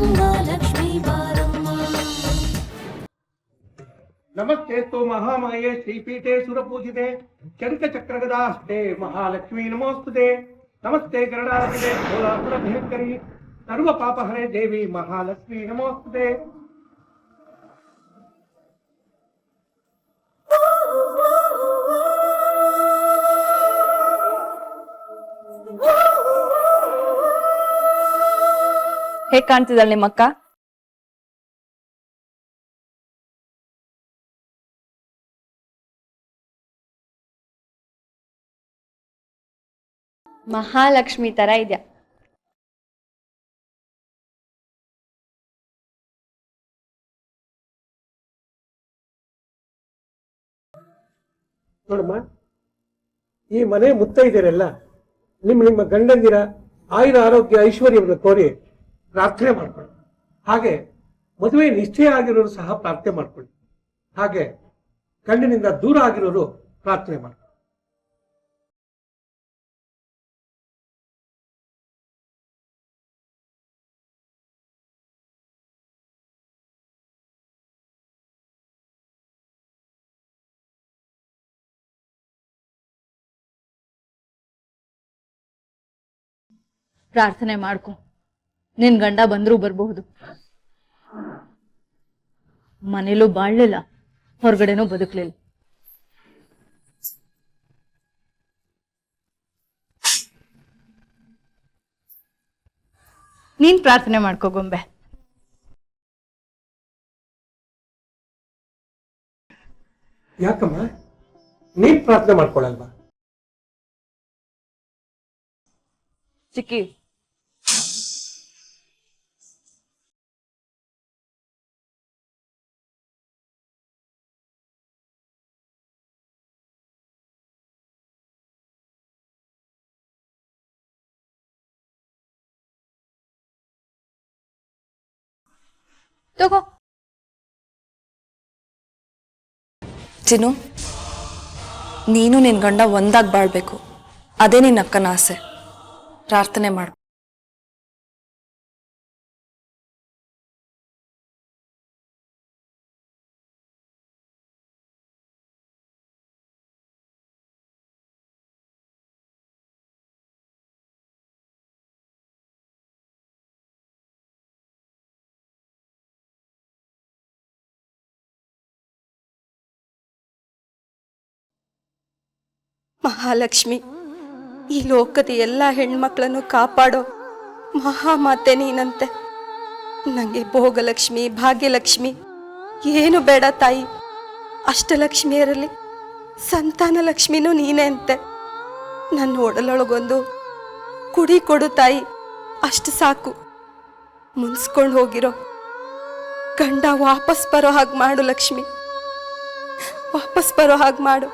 गङ्गालक्ष्मी बारम्मा। नमस्ते तो महामाये श्रीपीठे सुरपूजिते शङ्खचक्रगदास्ते महालक्ष्मी नमोस्तुते। नमस्ते गरुडाधिपते भोलासुरभयङ्करी सर्वपापहरे देवी महालक्ष्मी नमोस्तुते। ಹೇಗ್ ಕಾಣ್ತಿದ್ದಾಳೆ ನಿಮ್ಮಕ್ಕ? ಮಹಾಲಕ್ಷ್ಮಿ ತರ ಇದ್ಯಾ. ನೋಡಮ್ಮ, ಈ ಮನೆ ಮುತ್ತೈದೆಯರೆಲ್ಲ ನಿಮ್ಮ ಗಂಡಂದಿರ ಆಯುರ ಆರೋಗ್ಯ ಐಶ್ವರ್ಯವನ್ನು ಕೋರಿ ಪ್ರಾರ್ಥನೆ ಮಾಡ್ಕೊಳ್ಳಿ. ಹಾಗೆ ಮದುವೆ ನಿಶ್ಚಯ ಆಗಿರೋರು ಸಹ ಪ್ರಾರ್ಥನೆ ಮಾಡ್ಕೊಳ್ಳಿ. ಹಾಗೆ ಗಂಡನಿಂದ ದೂರ ಆಗಿರೋರು ಪ್ರಾರ್ಥನೆ ಮಾಡ್ಕೊಳ್ಳಿ. ಪ್ರಾರ್ಥನೆ ಮಾಡ್ಕೊ, ನಿನ್ ಗಂಡ ಬಂದ್ರೂ ಬರ್ಬಹುದು. ಮನೇಲೂ ಬಾಳ್ಲಿಲ್ಲ, ಹೊರಗಡೆನೂ ಬದುಕ್ಲಿಲ್ಲ. ನೀನ್ ಪ್ರಾರ್ಥನೆ ಮಾಡ್ಕೋ ಗೊಂಬೆ. ಯಾಕಮ್ಮ ನೀನ್ ಪ್ರಾರ್ಥನೆ ಮಾಡ್ಕೊಳಲ್ವಾ? ಚಿಕ್ಕಿ, ತಗೋ. ಚಿನ್ನು, ನೀನು ನಿನ್ ಗಂಡ ಒಂದಾಗಿ ಬಾಳ್ಬೇಕು. ಅದೇ ನಿನ್ನ ಅಕ್ಕನ ಆಸೆ. ಪ್ರಾರ್ಥನೆ ಮಾಡು. ಮಹಾಲಕ್ಷ್ಮಿ, ಈ ಲೋಕದ ಎಲ್ಲ ಹೆಣ್ಮಕ್ಳನ್ನು ಕಾಪಾಡೋ ಮಹಾಮಾತೆ ನೀನಂತೆ. ನನಗೆ ಭೋಗಲಕ್ಷ್ಮಿ, ಭಾಗ್ಯಲಕ್ಷ್ಮಿ ಏನು ಬೇಡ ತಾಯಿ. ಅಷ್ಟಲಕ್ಷ್ಮಿಯರಲ್ಲಿ ಸಂತಾನ ಲಕ್ಷ್ಮಿನೂ ನೀನೇ ಅಂತೆ. ನನ್ನ ಒಡಲೊಳಗೊಂದು ಕುಡಿ ಕೊಡು ತಾಯಿ, ಅಷ್ಟು ಸಾಕು. ಮುನ್ಸ್ಕೊಂಡು ಹೋಗಿರೋ ಗಂಡ ವಾಪಸ್ ಬರೋ ಹಾಗೆ ಮಾಡು ಲಕ್ಷ್ಮಿ, ವಾಪಸ್ ಬರೋ ಹಾಗೆ ಮಾಡು.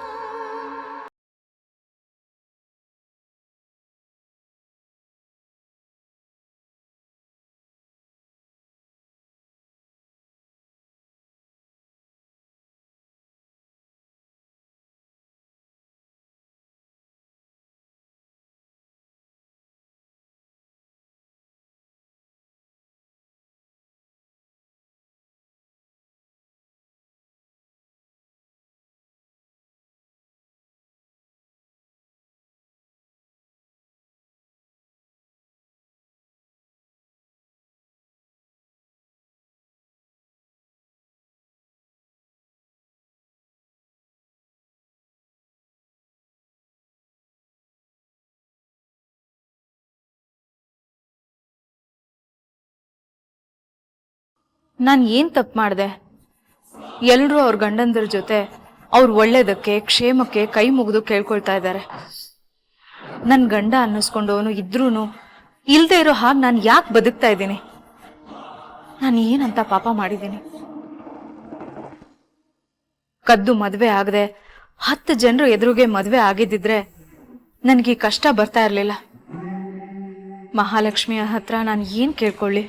ನಾನು ಏನು ತಪ್ಪು ಮಾಡಿದೆ? ಎಲ್ಲರೂ ಅವ್ರ ಗಂಡಂದ್ರ ಜೊತೆ ಅವ್ರ ಒಳ್ಳೇದಕ್ಕೆ ಕ್ಷೇಮಕ್ಕೆ ಕೈ ಮುಗಿದು ಕೇಳ್ಕೊಳ್ತಾ ಇದ್ದಾರೆ. ನನ್ನ ಗಂಡ ಅನ್ನಿಸ್ಕೊಂಡವನು ಇದ್ರೂ ಇಲ್ಲದೆ ಇರೋ ಹಾಗೆ ನಾನು ಯಾಕೆ ಬದುಕ್ತಾ ಇದ್ದೀನಿ? ನಾನು ಏನಂತ ಪಾಪ ಮಾಡಿದ್ದೀನಿ? ಕದ್ದು ಮದುವೆ ಆಗದೆ 10 ಜನರು ಎದುರುಗೆ ಮದುವೆ ಆಗಿದ್ದಿದ್ರೆ ನನಗೆ ಕಷ್ಟ ಬರ್ತಾ ಇರಲಿಲ್ಲ. ಮಹಾಲಕ್ಷ್ಮಿಯ ಹತ್ರ ನಾನು ಏನು ಕೇಳ್ಕೊಳ್ಳಿ?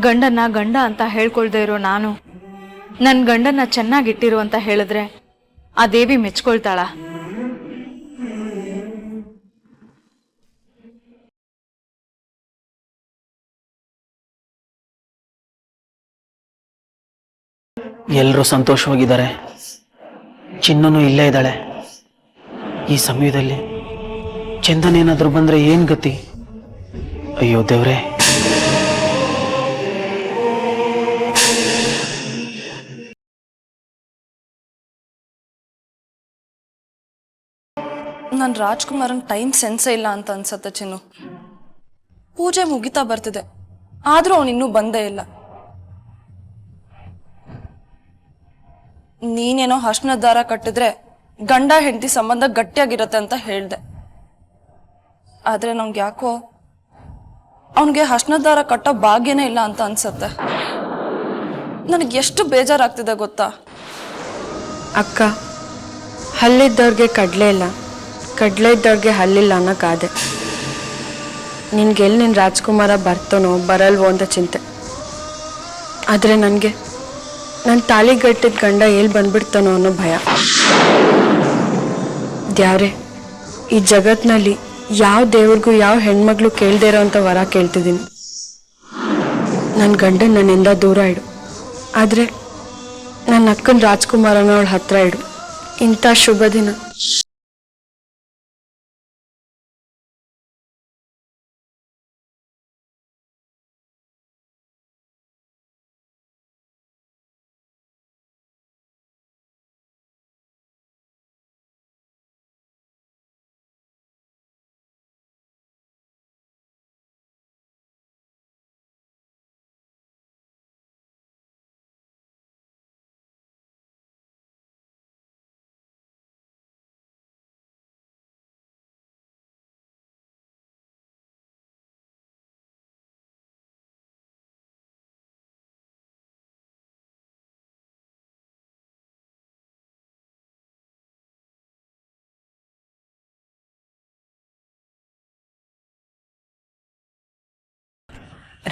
ಗಂಡನ ಗಂಡ ಅಂತ ಹೇಳ್ಕೊಳ್ದೇ ಇರೋ ನಾನು ನನ್ನ ಗಂಡನ ಚೆನ್ನಾಗಿಟ್ಟಿರು ಅಂತ ಹೇಳಿದ್ರೆ ಆ ದೇವಿ ಮೆಚ್ಕೊಳ್ತಾಳ? ಎಲ್ಲರೂ ಸಂತೋಷವಾಗಿದ್ದಾರೆ. ಚಿನ್ನನು ಇಲ್ಲೇ ಇದ್ದಾಳೆ. ಈ ಸಮಯದಲ್ಲಿ ಚಂದನ್ ಏನಾದರೂ ಬಂದ್ರೆ ಏನ್ ಗತಿ? ಅಯ್ಯೋ ದೇವ್ರೆ. ನನ್ನ ರಾಜ್ಕುಮಾರನ್ ಟೈಮ್ ಸೆನ್ಸೇ ಇಲ್ಲ ಅಂತ ಅನ್ಸತ್ತೆ ಚಿನ್ನು. ಪೂಜೆ ಮುಗಿತಾ ಬರ್ತಿದೆ, ಆದ್ರೂ ಅವನಿನ್ನೂ ಬಂದೇ ಇಲ್ಲ. ನೀನೇನೋ ಹರ್ಷನ ದಾರ ಕಟ್ಟಿದ್ರೆ ಗಂಡ ಹೆಂಡತಿ ಸಂಬಂಧ ಗಟ್ಟಿಯಾಗಿರತ್ತೆ ಅಂತ ಹೇಳ್ದೆ. ಆದ್ರೆ ನಂಗೆ ಯಾಕೋ ಅವನಿಗೆ ಹರ್ಷನ ದಾರ ಕಟ್ಟೋ ಭಾಗ್ಯನೇ ಇಲ್ಲ ಅಂತ ಅನ್ಸತ್ತೆ. ನನಗೆ ಎಷ್ಟು ಬೇಜಾರಾಗ್ತಿದೆ ಗೊತ್ತಾ? ಅಕ್ಕ, ಹಲ್ಲಿದ್ದವ್ರಿಗೆ ಕಡಲೆ ಇಲ್ಲ, ಕಡಲೆ ಇದ್ದವ್ರಿಗೆ ಹಲ್ಲಿಲ್ಲ ಅನ್ನೋಕ್ಕಾದೆ. ನಿನ್ಗೆಲ್ಲಿ ನಿನ್ನ ರಾಜ್ಕುಮಾರ ಬರ್ತಾನೋ ಬರಲ್ವೋ ಅಂತ ಚಿಂತೆ. ಆದರೆ ನನಗೆ ನನ್ನ ತಾಳಿಗಟ್ಟಿದ ಗಂಡ ಎಲ್ಲಿ ಬಂದ್ಬಿಡ್ತಾನೋ ಅನ್ನೋ ಭಯ. ದ್ಯಾವ್ರೆ, ಈ ಜಗತ್ನಲ್ಲಿ ಯಾವ ದೇವ್ರಿಗೂ ಯಾವ ಹೆಣ್ಮಗಳು ಕೇಳದೇ ಇರೋ ಅಂಥ ವರ ಕೇಳ್ತಿದ್ದೀನಿ. ನನ್ನ ಗಂಡನ ನನ್ನಿಂದ ದೂರ ಇಡು, ಆದರೆ ನನ್ನ ಅಕ್ಕನ ರಾಜ್ಕುಮಾರನ ಅವಳ ಹತ್ರ ಇಡು. ಇಂಥ ಶುಭ ದಿನ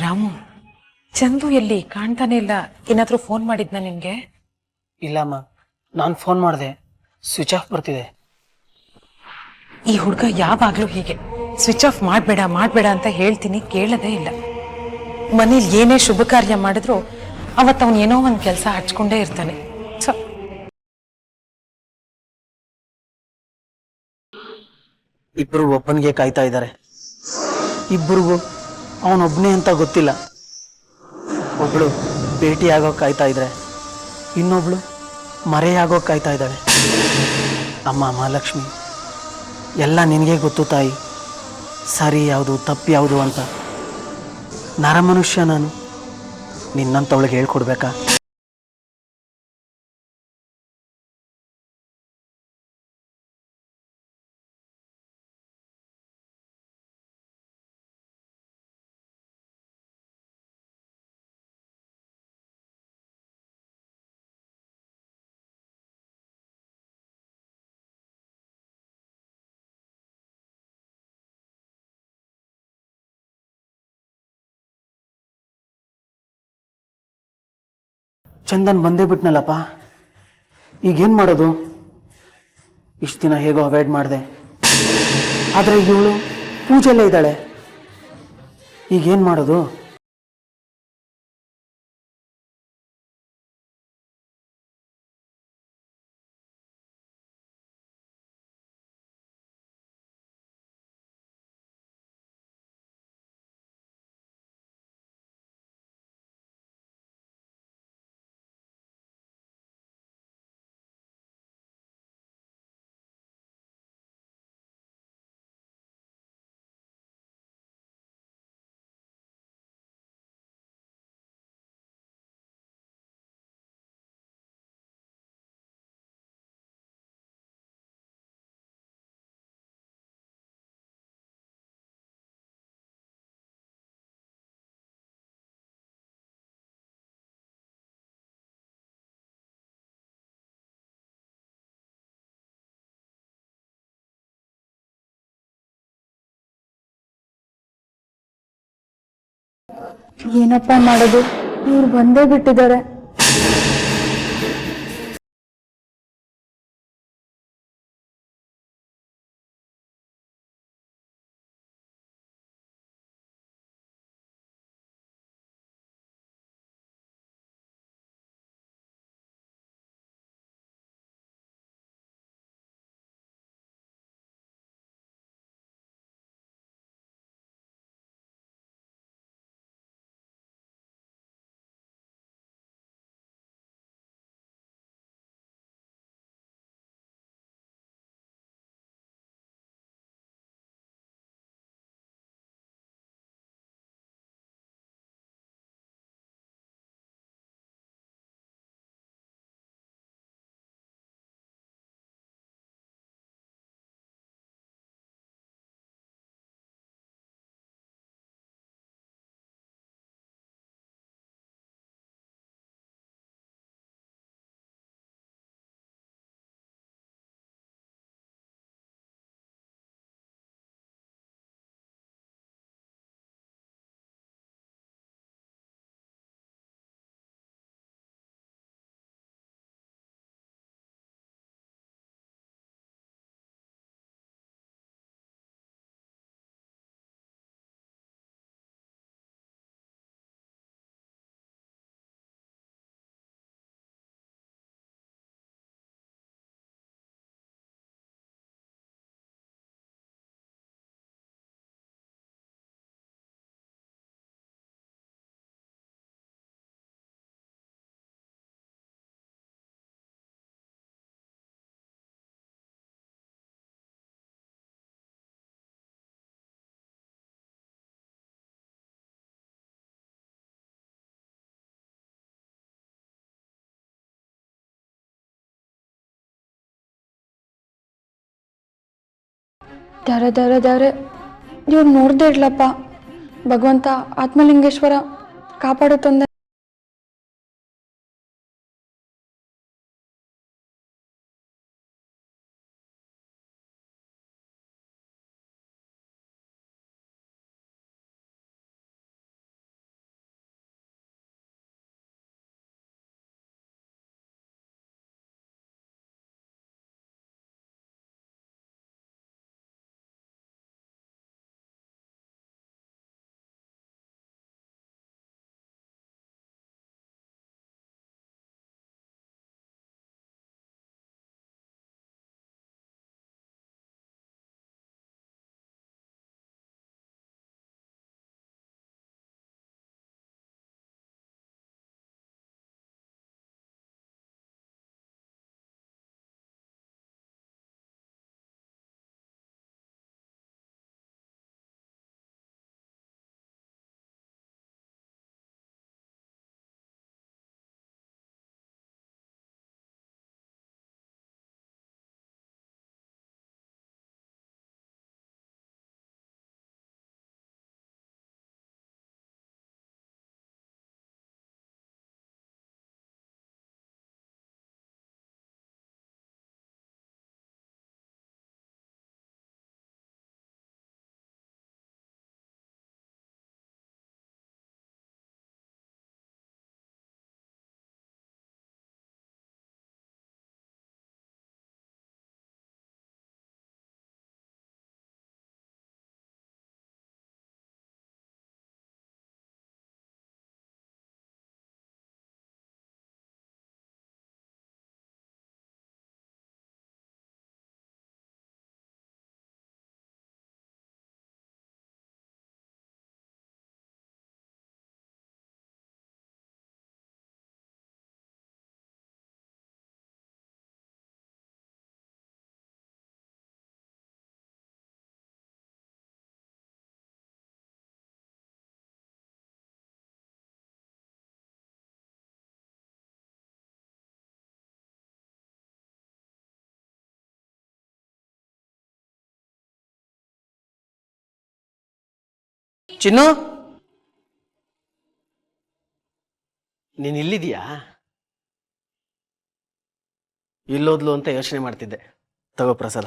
ರಾಮು, ಚಂದು ಎಲ್ಲಿ ಕಾಣ್ತಾನೆ ಇಲ್ಲ. ಏನಾದ್ರೂ ಫೋನ್ ಮಾಡಿದ್ನ ನಿನ್ಗೆ? ಇಲ್ಲಮ್ಮ, ನಾನು ಫೋನ್ ಮಾಡಿದೆ, ಸ್ವಿಚ್ ಆಫ್ ಬರ್ತಿದೆ. ಈ ಹುಡುಗ ಯಾವಾಗ್ಲೂ ಹೀಗೆ ಸ್ವಿಚ್ ಆಫ್ ಮಾಡ್ಬೇಡ ಮಾಡ್ಬೇಡ ಅಂತ ಹೇಳ್ತೀನಿ, ಕೇಳದೇ ಇಲ್ಲ. ಮನೇಲಿ ಏನೇ ಶುಭ ಕಾರ್ಯ ಮಾಡಿದ್ರು ಅವತ್ತು ಅವನು ಏನೋ ಒಂದು ಕೆಲಸ ಹಚ್ಕೊಂಡೇ ಇರ್ತಾನೆ. ಇಬ್ಬರು ಒಬ್ಬನಿಗೆ ಕಾಯ್ತಾ ಇದ್ದಾರೆ. ಇಬ್ಬರಿಗೂ ಅವನೊಬ್ಬನೇ ಅಂತ ಗೊತ್ತಿಲ್ಲ. ಒಬ್ಳು ಭೇಟಿಯಾಗೋ ಕಾಯ್ತಾ ಇದ್ರೆ, ಇನ್ನೊಬ್ಳು ಮರೆಯಾಗೋ ಕಾಯ್ತಾ ಇದ್ದಾಳೆ. ಅಮ್ಮ ಮಹಾಲಕ್ಷ್ಮಿ, ಎಲ್ಲ ನಿನಗೆ ಗೊತ್ತು ತಾಯಿ, ಸರಿ ಯಾವುದು ತಪ್ಪು ಯಾವುದು ಅಂತ. ನರಮನುಷ್ಯ ನಾನು, ನಿನ್ನಂತವಳಿಗೆ ಹೇಳ್ಕೊಡ್ಬೇಕಾ? ಚಂದನ್ ಬಂದೇ ಬಿಟ್ನಲ್ಲಪ್ಪ, ಈಗೇನು ಮಾಡೋದು? ಇಷ್ಟು ದಿನ ಹೇಗೋ ಅವಾಯ್ಡ್ ಮಾಡಿದೆ, ಆದರೆ ಇವಳು ಪೂಜೆಯಲ್ಲೇ ಇದ್ದಾಳೆ. ಈಗೇನು ಮಾಡೋದು? ಏನಪ್ಪ ಮಾಡೋದು, ಇವ್ರು ಬಂದೇ ಬಿಟ್ಟಿದ್ದಾರೆ. ದಾರೆ ದಾರೆ ದಾರೆ ಇವ್ರು ನೋಡ್ದೇ ಇರ್ಲಪ್ಪ. ಭಗವಂತ ಆತ್ಮಲಿಂಗೇಶ್ವರ ಕಾಪಾಡು ತಂದೆ. ಚಿನ್ನು, ನೀನು ಇಲ್ಲಿದೀಯಾ? ಇಲ್ಲೋದ್ಲು ಅಂತ ಯೋಚನೆ ಮಾಡ್ತಿದ್ದೆ. ತಗೋ ಪ್ರಸಾದ.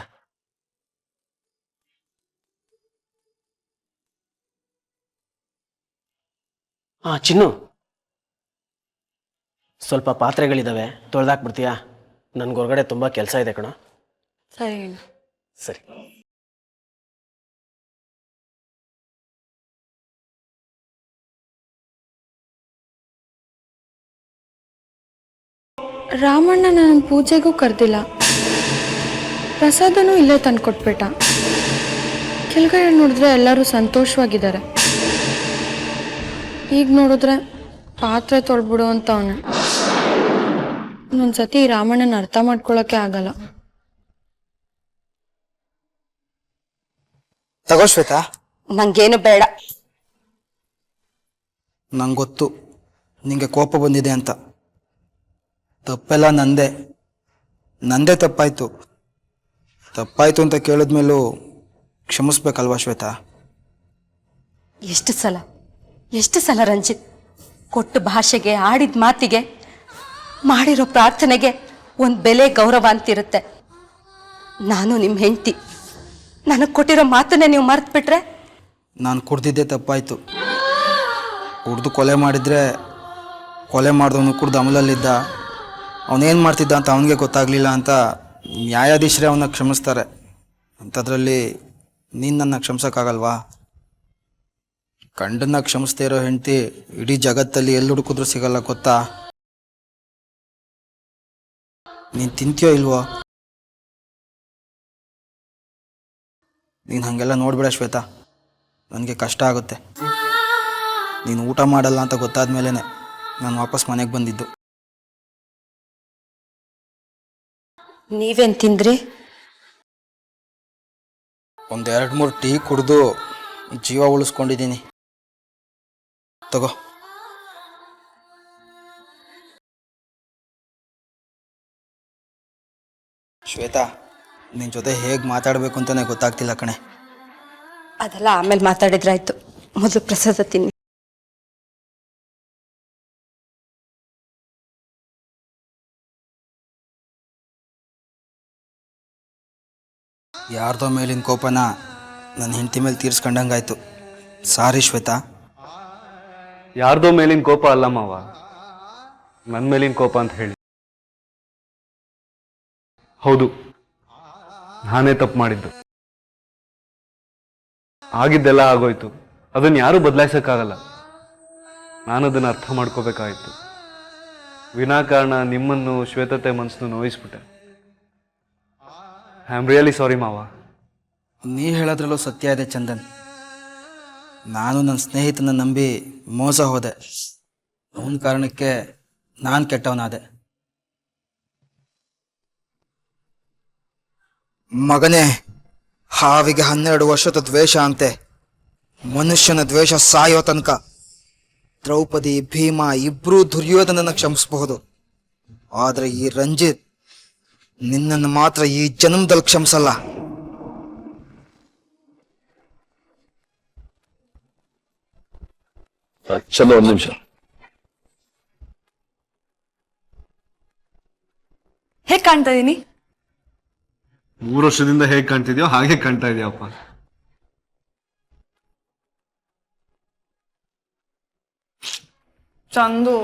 ಚಿನ್ನು, ಸ್ವಲ್ಪ ಪಾತ್ರೆಗಳಿದಾವೆ, ತೊಳೆದಾಕ್ಬಿಡ್ತೀಯಾ? ನನ್ಗೆ ಹೊರಗಡೆ ತುಂಬ ಕೆಲಸ ಇದೆ ಕಣ. ಸರಿ. ಸರಿ. ರಾಮಣ್ಣ ನನ್ನ ಪೂಜೆಗೂ ಕರೆದಿಲ್ಲ, ಪ್ರಸಾದನೂ ಇಲ್ಲೇ ತಂದು ಕೊಟ್ಬಿಟ್ಟ. ಕೆಳಗಡೆ ನೋಡಿದ್ರೆ ಎಲ್ಲರೂ ಸಂತೋಷವಾಗಿದ್ದಾರೆ, ಈಗ ನೋಡಿದ್ರೆ ಪಾತ್ರೆ ತೊಳ್ಬಿಡು ಅಂತ ಅವನು. ಒಂದ್ಸತಿ ರಾಮಣ್ಣನ ಅರ್ಥ ಮಾಡ್ಕೊಳಕ್ಕೆ ಆಗಲ್ಲ. ತಗೋ ಶ್ವೇತಾ. ನಂಗೇನು ಬೇಡ. ನಂಗೆ ಗೊತ್ತು ನಿಂಗೆ ಕೋಪ ಬಂದಿದೆ ಅಂತ. ತಪ್ಪೆಲ್ಲ ನಂದೇ ತಪ್ಪಾಯ್ತು. ತಪ್ಪಾಯ್ತು ಅಂತ ಕೇಳಿದ್ಮೇಲೂ ಕ್ಷಮಿಸ್ಬೇಕಲ್ವಾ ಶ್ವೇತಾ? ಎಷ್ಟು ಸಲ ರಂಜಿತ್, ಕೊಟ್ಟ ಭಾಷೆಗೆ, ಆಡಿದ ಮಾತಿಗೆ, ಮಾಡಿರೋ ಪ್ರಾರ್ಥನೆಗೆ ಒಂದು ಬೆಲೆ, ಗೌರವ ಅಂತಿರುತ್ತೆ. ನಾನು ನಿಮ್ಮ ಹೆಂಡತಿ, ನನಗೆ ಕೊಟ್ಟಿರೋ ಮಾತನ್ನೇ ನೀವು ಮರ್ತು ಬಿಟ್ರೆ? ನಾನು ಕುಡ್ದಿದ್ದೆ ತಪ್ಪಾಯ್ತು. ಕುಡ್ದು ಕೊಲೆ ಮಾಡಿದರೆ ಕೊಲೆ ಮಾಡಿದವನು ಕುಡ್ದು ಅಮಲಲ್ಲಿದ್ದ, ಅವನೇನು ಮಾಡ್ತಿದ್ದ ಅಂತ ಅವನಿಗೆ ಗೊತ್ತಾಗಲಿಲ್ಲ ಅಂತ ನ್ಯಾಯಾಧೀಶರೇ ಅವನ್ನ ಕ್ಷಮಿಸ್ತಾರೆ. ಅಂಥದ್ರಲ್ಲಿ ನೀನು ನನ್ನ ಕ್ಷಮಿಸೋಕ್ಕಾಗಲ್ವಾ? ಗಂಡನ್ನ ಕ್ಷಮಿಸ್ದೇ ಇರೋ ಹೆಂಡತಿ ಇಡೀ ಜಗತ್ತಲ್ಲಿ ಎಲ್ಲಿ ಹುಡುಕಿದ್ರೂ ಸಿಗಲ್ಲ, ಗೊತ್ತಾ? ನೀನು ತಿಂತೀಯೋ ಇಲ್ವೋ? ನೀನು ಹಾಗೆಲ್ಲ ನೋಡ್ಬೇಡ ಶ್ವೇತಾ, ನನಗೆ ಕಷ್ಟ ಆಗುತ್ತೆ. ನೀನು ಊಟ ಮಾಡಲ್ಲ ಅಂತ ಗೊತ್ತಾದ ಮೇಲೇ ನಾನು ವಾಪಸ್ ಮನೆಗೆ ಬಂದಿದ್ದು. ನೀವೇನು ತಿಂದ್ರಿ? 1-2-3 ಟೀ ಕುಡಿದು ಜೀವ ಉಳಿಸ್ಕೊಂಡಿದ್ದೀನಿ. ತಗೋ. ಶ್ವೇತಾ, ನಿನ್ನ ಜೊತೆ ಹೇಗೆ ಮಾತಾಡಬೇಕು ಅಂತಲೇ ಗೊತ್ತಾಗ್ತಿಲ್ಲ ಕಣೆ. ಅದೆಲ್ಲ ಆಮೇಲೆ ಮಾತಾಡಿದ್ರಾಯ್ತು, ಮೊದಲು ಪ್ರಸಾದ ತಿನ್ನಿ. ಯಾರ್ದೋ ಮೇಲಿನ ಕೋಪನ ನನ್ನ ಹೆಂಡತಿ ಮೇಲೆ ತೀರ್ಸ್ಕೊಂಡಂಗಾಯ್ತು. ಸಾರಿ ಶ್ವೇತಾ. ಯಾರ್ದೋ ಮೇಲಿನ ಕೋಪ ಅಲ್ಲ ಮಾವ, ನನ್ನ ಮೇಲಿನ ಕೋಪ ಅಂತ ಹೇಳಿ. ಹೌದು, ನಾನೇ ತಪ್ಪು ಮಾಡಿದ್ದು. ಆಗಿದ್ದೆಲ್ಲ ಆಗೋಯ್ತು, ಅದನ್ನ ಯಾರೂ ಬದಲಾಯಿಸಕ್ಕಾಗಲ್ಲ. ನಾನು ಅದನ್ನ ಅರ್ಥ ಮಾಡ್ಕೋಬೇಕಾಯ್ತು. ವಿನಾಕಾರಣ ನಿಮ್ಮನ್ನು, ಶ್ವೇತತೆ ಮನಸ್ಸನ್ನು ನೋಯಿಸ್ಬಿಟ್ಟೆ. ಐ ಆಮ್ ರಿಯಲಿ ಸಾರಿ ಮಾವ. ನೀ ಹೇಳೋದ್ರಲ್ಲೂ ಸತ್ಯ ಇದೆ ಚಂದನ್. ನಾನು ನನ್ನ ಸ್ನೇಹಿತನ ನಂಬಿ ಮೋಸ ಹೋದೆ. ಅವನ ಕಾರಣಕ್ಕೆ ನಾನು ಕೆಟ್ಟವನಾದೆ. ಮಗನೇ, ಹಾವಿಗೆ 12 ವರ್ಷದ ದ್ವೇಷ ಅಂತೆ. ಮನುಷ್ಯನ ದ್ವೇಷ ಸಾಯೋ ತನಕ. ದ್ರೌಪದಿ, ಭೀಮ ಇಬ್ಬರೂ ದುರ್ಯೋಧನನ ಕ್ಷಮಿಸಬಹುದು. ಆದರೆ ಈ ರಂಜಿತ್ ನಿನ್ನನ್ನು ಮಾತ್ರ ಈ ಜನ್ಮದಲ್ಲಿ ಕ್ಷಮಿಸಲ್ಲ. ಚಲೋ, ಒಂದು ನಿಮಿಷ. ಹೇಗ್ ಕಾಣ್ತಾ ಇದೀನಿ? 3 ವರ್ಷದಿಂದ ಹೇಗೆ ಕಾಣ್ತಿದ್ಯೋ ಹಾಗೆ ಕಾಣ್ತಾ ಇದೆಯಪ್ಪ. ಚಂದು,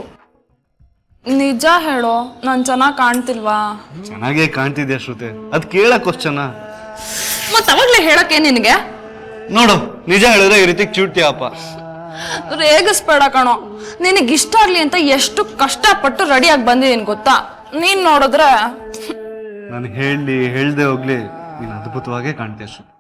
ನಿಜ ಹೇಳೋ, ನಾನ್ ಚೆನ್ನಾಗ್ ಕಾಣ್ತಿಲ್ವಾ? ಚೆನ್ನಾಗೇ ಕಾಣ್ತಿದ್ಯಾ ಶ್ರುತಿ, ಅದ್ ಕೇಳಕ್ ಕ್ವಶನ. ಮತ್ ಅವಾಗ್ಲೇ ಹೇಳಕ್ಕೆ ನಿನಗೆ? ನೋಡು, ನಿಜ ಹೇಳಿದ್ರೆ ಈ ರೀತಿ ಚೂಟ್ತೀಯಪ್ಪ. ರೇಗಿಸ್ಬೇಡ ಕಣೋ. ನಿನಗೆ ಇಷ್ಟ ಆಗ್ಲಿ ಅಂತ ಎಷ್ಟು ಕಷ್ಟಪಟ್ಟು ರೆಡಿಯಾಗಿ ಬಂದಿದ್ದೀನಿ ಗೊತ್ತಾ? ನೀನ್ ನೋಡಿದ್ರೆ ನಾನು ಹೇಳ್ದೆ ಹೋಗ್ಲಿ, ನೀನು ಅದ್ಭುತವಾಗೇ ಕಾಣ್ತೀಯ ಶ್ರುತಿ.